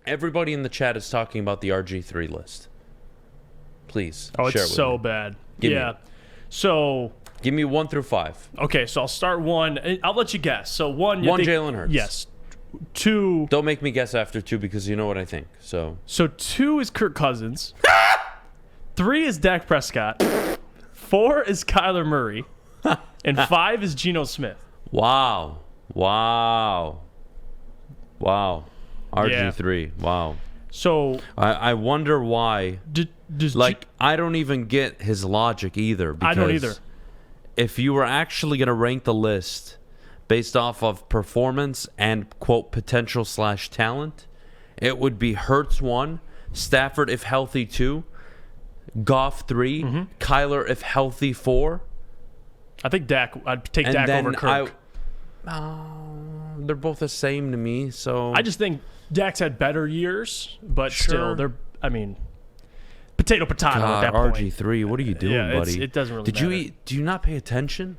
Everybody in the chat is talking about the RG3 list. Please. Oh, share it's it with so me. bad. Give yeah. me. So. Give me 1 through 5. Okay, so I'll start 1. I'll let you guess. So 1. One, Jalen Hurts. Yes. 2. Don't make me guess after 2 because you know what I think. So 2 is Kirk Cousins. 3 is Dak Prescott. 4 is Kyler Murray. And 5 is Geno Smith. Wow. RG3. Yeah. Wow. So I wonder why. Does I don't even get his logic either. Because I don't either. If you were actually going to rank the list based off of performance and, quote, potential / talent, it would be Hurts 1, Stafford if healthy 2, Goff 3, Kyler if healthy 4. I think Dak. I'd take And Dak then over Kirk. They're both the same to me. So I just think Dak's had better years, but still, they're. I mean, potato at that point. RG3, what are you doing, Yeah, buddy? it doesn't really Did you matter. eat? Do you not pay attention?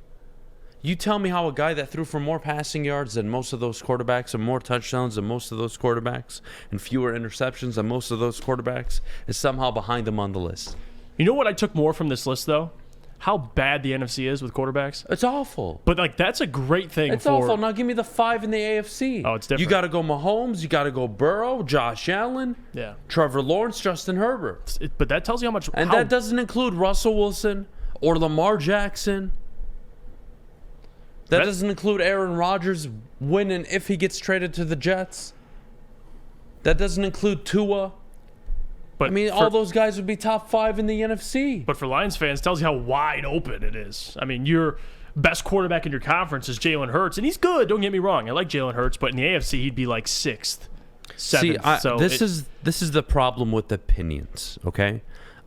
You tell me how a guy that threw for more passing yards than most of those quarterbacks and more touchdowns than most of those quarterbacks and fewer interceptions than most of those quarterbacks is somehow behind them on the list. You know what I took more from this list, though? How bad the NFC is with quarterbacks. It's awful. But, like, that's a great thing It's for... awful. Now give me the 5 in the AFC. Oh, it's different. You got to go Mahomes. You got to go Burrow, Josh Allen, Yeah. Trevor Lawrence, Justin Herbert. But that tells you how much... And that doesn't include Russell Wilson or Lamar Jackson. That doesn't include Aaron Rodgers winning if he gets traded to the Jets. That doesn't include Tua. But I mean, all those guys would be top 5 in the NFC. But for Lions fans, it tells you how wide open it is. I mean, your best quarterback in your conference is Jalen Hurts, and he's good. Don't get me wrong. I like Jalen Hurts, but in the AFC, he'd be like 6th, 7th. See, this is the problem with opinions, okay?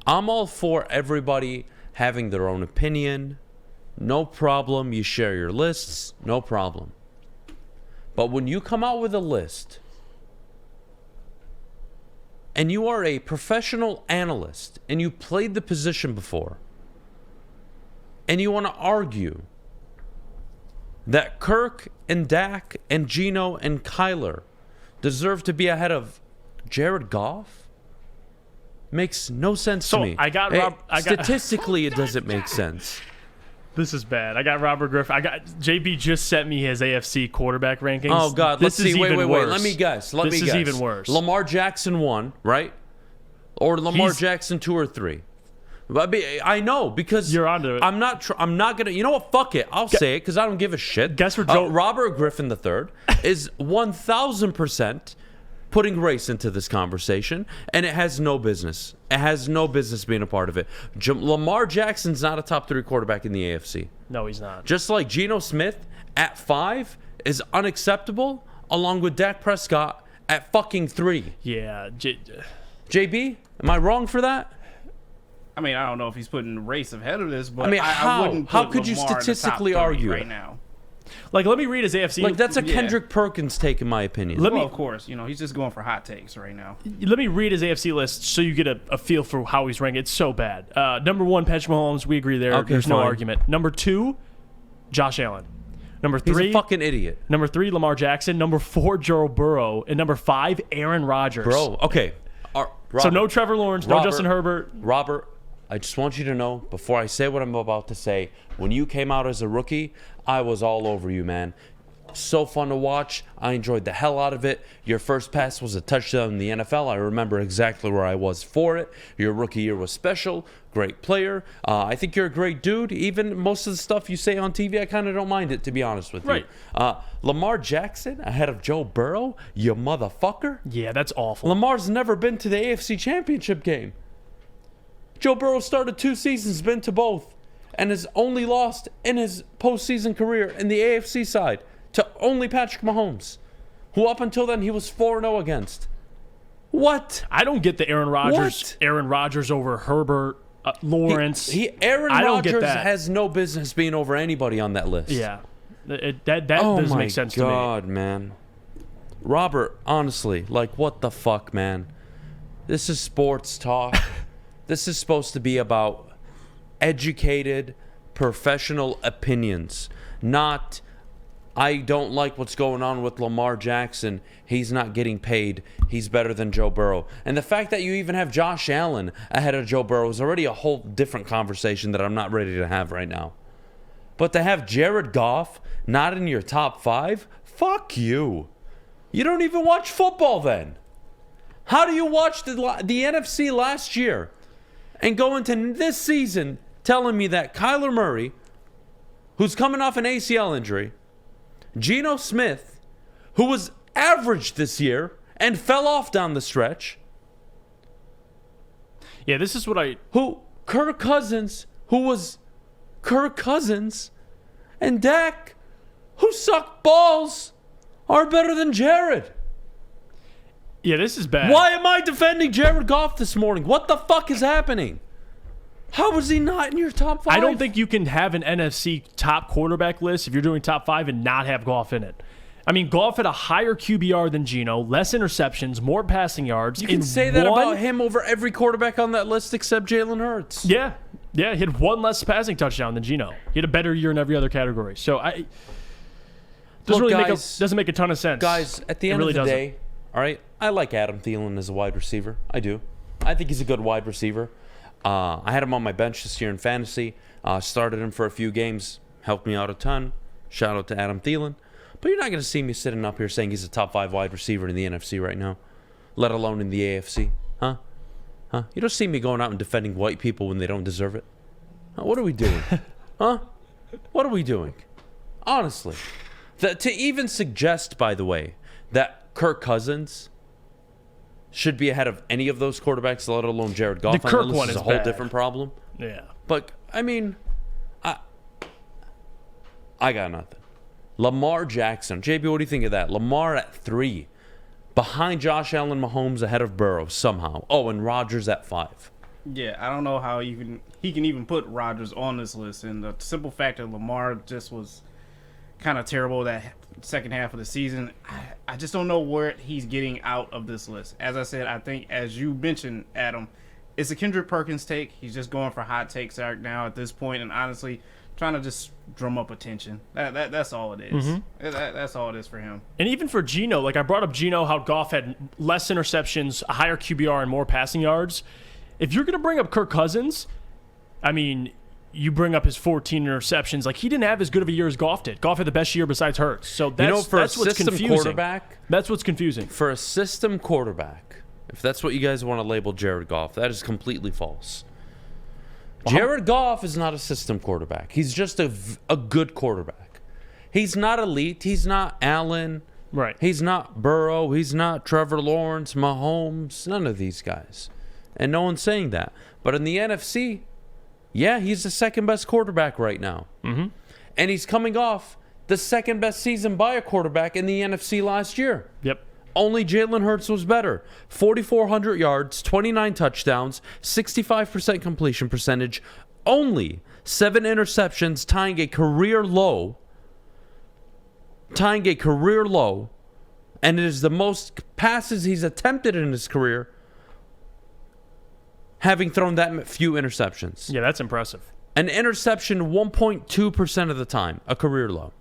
I'm all for everybody having their own opinion. No problem. You share your lists. No problem. But when you come out with a list and you are a professional analyst and you played the position before and you want to argue that Kirk and Dak and Geno and Kyler deserve to be ahead of Jared Goff, makes no sense to me. Statistically, it doesn't make sense. This is bad. I got Robert Griffin. JB just sent me his AFC quarterback rankings. Oh, God. Let's see. Wait. Let me guess. This is even worse. Lamar Jackson 1, right? Or Lamar Jackson 2 or 3. I know because you're onto it. I'm not going to. You know what? Fuck it. I'll say it because I don't give a shit. Guess for Joe. Robert Griffin III is 1,000% putting race into this conversation, and it has no business. It has no business being a part of it. Lamar Jackson's not a top 3 quarterback in the AFC. No, he's not. Just like Geno Smith at 5 is unacceptable, along with Dak Prescott at fucking 3. Yeah. JB, am I wrong for that? I mean, I don't know if he's putting race ahead of this, but I mean, I wouldn't put how could you Lamar in the top statistically 30 argue right it? now? Like, let me read his AFC. Like, that's a Kendrick Perkins take, in my opinion. Well, of course, he's just going for hot takes right now. Let me read his AFC list so you get a feel for how he's ranked. It's so bad. Number 1, Patrick Mahomes. We agree there. Okay, There's no fine. argument. Number 2, Josh Allen. Number 3, he's a fucking idiot. Number 3, Lamar Jackson. Number 4, Joe Burrow. And number 5, Aaron Rodgers. Bro, okay. So no Trevor Lawrence, no Justin Herbert. Robert, I just want you to know, before I say what I'm about to say, when you came out as a rookie, I was all over you, man. So fun to watch. I enjoyed the hell out of it. Your first pass was a touchdown in the NFL. I remember exactly where I was for it. Your rookie year was special. Great player. I think you're a great dude. Even most of the stuff you say on TV, I kind of don't mind it, to be honest with you. Right. Lamar Jackson ahead of Joe Burrow, you motherfucker. Yeah, that's awful. Lamar's never been to the AFC Championship game. Joe Burrow started 2 seasons, been to both, and has only lost in his postseason career in the AFC side to only Patrick Mahomes, who up until then he was 4-0 against. What? I don't get the Aaron Rodgers over Herbert, Lawrence. Aaron Rodgers has no business being over anybody on that list. Yeah. That doesn't make sense to me. Oh, my God, man. Robert, honestly, like, what the fuck, man? This is sports talk. This is supposed to be about educated, professional opinions, not I don't like what's going on with Lamar Jackson. He's not getting paid. He's better than Joe Burrow. And the fact that you even have Josh Allen ahead of Joe Burrow is already a whole different conversation that I'm not ready to have right now. But to have Jared Goff not in your top 5, fuck you. You don't even watch football then. How do you watch the NFC last year and go into this season telling me that Kyler Murray, who's coming off an ACL injury, Geno Smith, who was average this year and fell off down the stretch. Yeah, this is what Kirk Cousins, who was Kirk Cousins, and Dak, who sucked balls, are better than Jared. Yeah, this is bad. Why am I defending Jared Goff this morning? What the fuck is happening? How was he not in your top 5? I don't think you can have an NFC top quarterback list if you're doing top 5 and not have Goff in it. I mean, Goff had a higher QBR than Geno, less interceptions, more passing yards. You can say that about him over every quarterback on that list except Jalen Hurts. Yeah. Yeah, he had one less passing touchdown than Geno. He had a better year in every other category. So doesn't make a ton of sense. Guys, at the end of the day, all right, I like Adam Thielen as a wide receiver. I do. I think he's a good wide receiver. I had him on my bench this year in fantasy. Started him for a few games. Helped me out a ton. Shout out to Adam Thielen. But you're not going to see me sitting up here saying he's a top 5 wide receiver in the NFC right now, let alone in the AFC. Huh? You don't see me going out and defending white people when they don't deserve it. What are we doing? Huh? What are we doing? Honestly. To even suggest, by the way, that Kirk Cousins should be ahead of any of those quarterbacks, let alone Jared Goff. The Kirk one is a whole different problem. Yeah. But, I mean, I got nothing. Lamar Jackson. JB, what do you think of that? Lamar at 3. Behind Josh Allen, Mahomes, ahead of Burrow somehow. Oh, and Rodgers at 5. Yeah, I don't know how he can even put Rodgers on this list. And the simple fact that Lamar just was kind of terrible that second half of the season, I just don't know where he's getting out of this list. As I said, I think, as you mentioned, Adam, it's a Kendrick Perkins take. He's just going for hot takes right now at this point, and honestly, trying to just drum up attention. That's all it is. Mm-hmm. That's all it is for him. And even for Geno, like I brought up Geno, how Goff had less interceptions, a higher QBR, and more passing yards. If you're going to bring up Kirk Cousins, I mean, you bring up his 14 interceptions. Like, he didn't have as good of a year as Goff did. Goff had the best year besides Hurts. So that's what's confusing. Quarterback, that's what's confusing. For a system quarterback, if that's what you guys want to label Jared Goff, that is completely false. Jared Goff is not a system quarterback. He's just a good quarterback. He's not elite. He's not Allen. Right. He's not Burrow. He's not Trevor Lawrence, Mahomes, none of these guys. And no one's saying that. But in the NFC, yeah, he's the second best quarterback right now. Mm-hmm. And he's coming off the second best season by a quarterback in the NFC last year. Yep. Only Jalen Hurts was better. 4,400 yards, 29 touchdowns, 65% completion percentage, only 7 interceptions, tying a career low. And it is the most passes he's attempted in his career, having thrown that few interceptions. Yeah, that's impressive. An interception 1.2% of the time, a career low.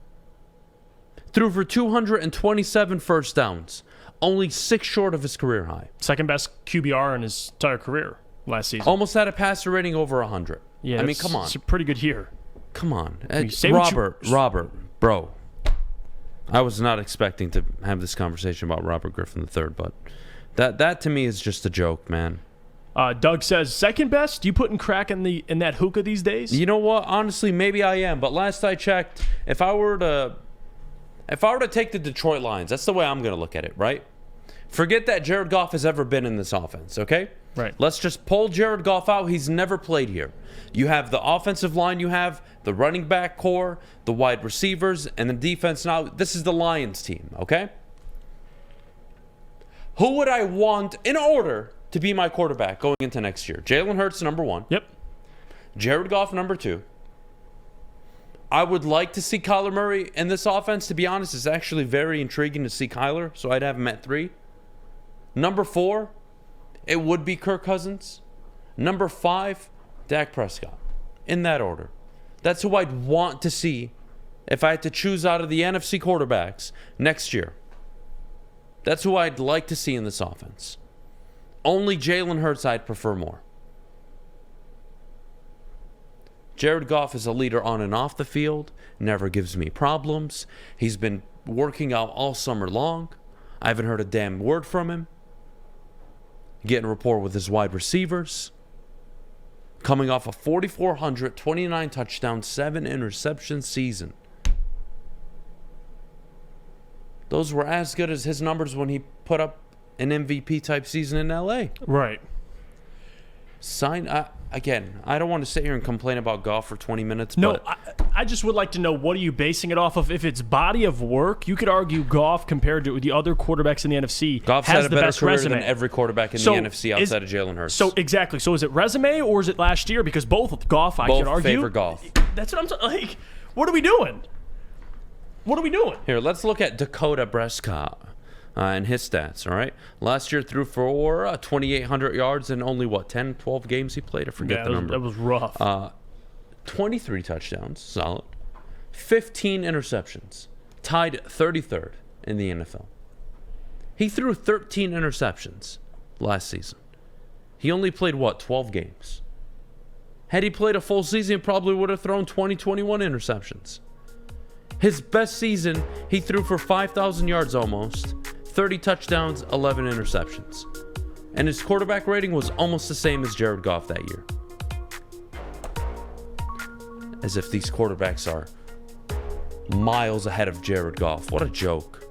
Threw for 227 first downs, only 6 short of his career high. Second best QBR in his entire career last season. Almost had a passer rating over 100. Yeah, I mean, come on. It's a pretty good year. Come on. Robert, bro. I was not expecting to have this conversation about Robert Griffin III, but that to me is just a joke, man. Doug says, second best? You putting crack in that hookah these days? You know what? Honestly, maybe I am. But last I checked, if I were to take the Detroit Lions, that's the way I'm going to look at it, right? Forget that Jared Goff has ever been in this offense, okay? Right. Let's just pull Jared Goff out. He's never played here. You have the offensive line, you have the running back core, the wide receivers, and the defense. Now, this is the Lions team, okay? Who would I want in order to be my quarterback going into next year? Jalen Hurts, number 1. Yep. Jared Goff, number 2. I would like to see Kyler Murray in this offense. To be honest, it's actually very intriguing to see Kyler, so I'd have him at 3. Number 4, it would be Kirk Cousins. Number 5, Dak Prescott. In that order. That's who I'd want to see if I had to choose out of the NFC quarterbacks next year, that's who I'd like to see in this offense. Only Jalen Hurts I'd prefer more. Jared Goff is a leader on and off the field, never gives me problems. He's been working out all summer long. I haven't heard a damn word from him. Getting rapport with his wide receivers. Coming off a 4,400, 29 touchdowns, 7 interception season. Those were as good as his numbers when he put up an MVP type season in LA. Right. Again, I don't want to sit here and complain about Goff for 20 minutes. No, but I just would like to know, what are you basing it off of? If it's body of work, you could argue Goff compared to the other quarterbacks in the NFC Goff's has had a the better best career resume. than every quarterback in the NFC outside of Jalen Hurts. So exactly. So is it resume or is it last year? Because both Goff, I could argue. favor Goff. That's what I'm saying. Like, what are we doing? What are we doing? Here, let's look at Dakota Prescott and his stats, all right? Last year threw for 2,800 yards in only, 10, 12 games he played? I forget the number. That was rough. 23 touchdowns, solid. 15 interceptions, tied 33rd in the NFL. He threw 13 interceptions last season. He only played, 12 games? Had he played a full season, he probably would have thrown 21 interceptions. His best season, he threw for 5,000 yards almost, 30 touchdowns, 11 interceptions. And his quarterback rating was almost the same as Jared Goff that year. As if these quarterbacks are miles ahead of Jared Goff. What a joke.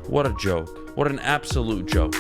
What a joke. What an absolute joke.